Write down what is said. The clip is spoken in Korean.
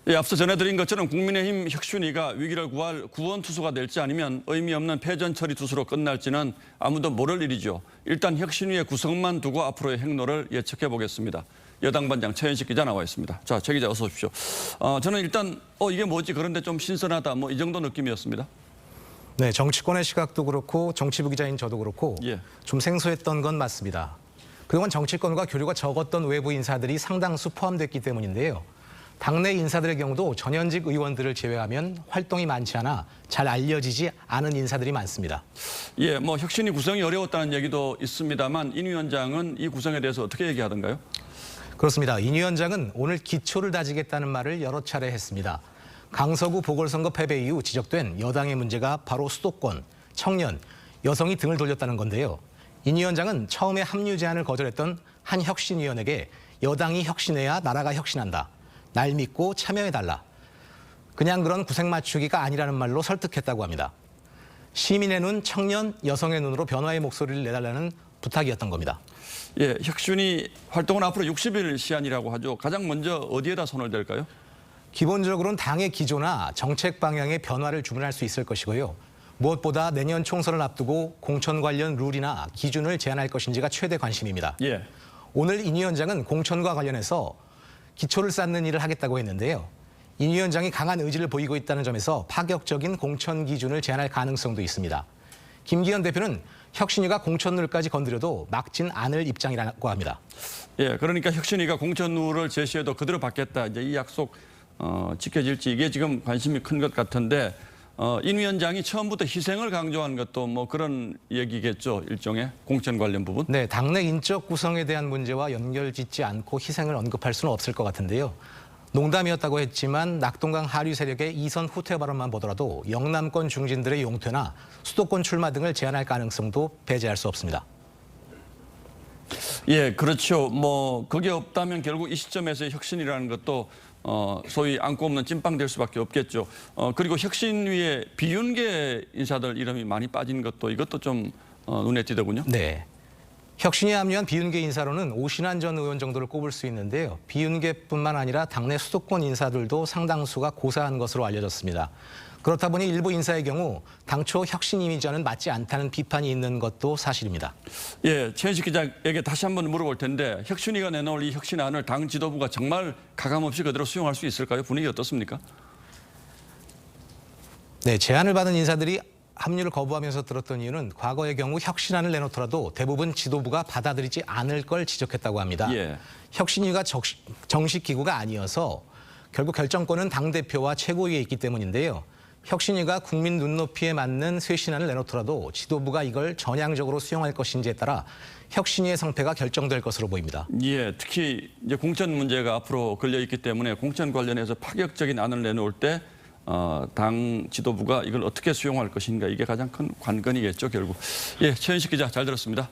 예, 앞서 전해드린 것처럼 국민의힘 혁신위가 위기를 구할 구원 투수가 될지 아니면 의미 없는 패전 처리 투수로 끝날지는 아무도 모를 일이죠. 일단 혁신위의 구성만 두고 앞으로의 행로를 예측해 보겠습니다. 여당 반장 최현식 기자 나와 있습니다. 자, 최 기자 어서 오십시오. 저는 일단 이게 뭐지 그런데 좀 신선하다 뭐 이 정도 느낌이었습니다. 네, 정치권의 시각도 그렇고 정치부 기자인 저도 그렇고 좀 생소했던 건 맞습니다. 그동안 정치권과 교류가 적었던 외부 인사들이 상당수 포함됐기 때문인데요. 당내 인사들의 경우도 전현직 의원들을 제외하면 활동이 많지 않아 잘 알려지지 않은 인사들이 많습니다. 예, 뭐 혁신위 구성이 어려웠다는 얘기도 있습니다만 인 위원장은 이 구성에 대해서 어떻게 얘기하던가요? 그렇습니다. 인 위원장은 오늘 기초를 다지겠다는 말을 여러 차례 했습니다. 강서구 보궐선거 패배 이후 지적된 여당의 문제가 바로 수도권, 청년, 여성이 등을 돌렸다는 건데요. 인 위원장은 처음에 합류 제안을 거절했던 한 혁신위원에게 여당이 혁신해야 나라가 혁신한다. 날 믿고 참여해달라. 그냥 그런 구색 맞추기가 아니라는 말로 설득했다고 합니다. 시민의 눈, 청년, 여성의 눈으로 변화의 목소리를 내달라는 부탁이었던 겁니다. 예, 혁신위 활동은 앞으로 60일 시한이라고 하죠. 가장 먼저 어디에다 손을 댈까요? 기본적으로는 당의 기조나 정책 방향의 변화를 주문할 수 있을 것이고요. 무엇보다 내년 총선을 앞두고 공천 관련 룰이나 기준을 제안할 것인지가 최대 관심입니다. 예. 오늘 인 위원장은 공천과 관련해서 기초를 쌓는 일을 하겠다고 했는데요. 인 위원장이 강한 의지를 보이고 있다는 점에서 파격적인 공천 기준을 제안할 가능성도 있습니다. 김기현 대표는 혁신위가 공천룰까지 건드려도 막진 않을 입장이라고 합니다. 예, 그러니까 혁신위가 공천룰을 제시해도 그대로 받겠다. 이제 이 약속 지켜질지 이게 지금 관심이 큰 것 같은데 인 위원장이 처음부터 희생을 강조한 것도 뭐 그런 얘기겠죠. 일종의 공천 관련 부분. 네, 당내 인적 구성에 대한 문제와 연결짓지 않고 희생을 언급할 수는 없을 것 같은데요. 농담이었다고 했지만 낙동강 하류 세력의 이선 후퇴 발언만 보더라도 영남권 중진들의 용퇴나 수도권 출마 등을 제안할 가능성도 배제할 수 없습니다. 예, 그렇죠. 뭐 그게 없다면 결국 이 시점에서 혁신이라는 것도 소위 안고 없는 찐빵 될 수밖에 없겠죠. 그리고 혁신위에 비윤계 인사들 이름이 많이 빠진 것도 이것도 좀 눈에 띄더군요. 네. 혁신위에 합류한 비윤계 인사로는 오신환 전 의원 정도를 꼽을 수 있는데요. 비윤계뿐만 아니라 당내 수도권 인사들도 상당수가 고사한 것으로 알려졌습니다. 그렇다 보니 일부 인사의 경우 당초 혁신 이미지와는 맞지 않다는 비판이 있는 것도 사실입니다. 예, 최현식 기자에게 다시 한번 물어볼 텐데 혁신위가 내놓을 이 혁신안을 당 지도부가 정말 가감없이 그대로 수용할 수 있을까요? 분위기 어떻습니까? 네, 제안을 받은 인사들이 합류를 거부하면서 들었던 이유는 과거의 경우 혁신안을 내놓더라도 대부분 지도부가 받아들이지 않을 걸 지적했다고 합니다. 예. 혁신위가 정식 기구가 아니어서 결국 결정권은 당대표와 최고위에 있기 때문인데요. 혁신위가 국민 눈높이에 맞는 쇄신안을 내놓더라도 지도부가 이걸 전향적으로 수용할 것인지에 따라 혁신위의 성패가 결정될 것으로 보입니다. 예, 특히 이제 공천 문제가 앞으로 걸려 있기 때문에 공천 관련해서 파격적인 안을 내놓을 때 당 지도부가 이걸 어떻게 수용할 것인가 이게 가장 큰 관건이겠죠, 결국. 예, 최현식 기자 잘 들었습니다.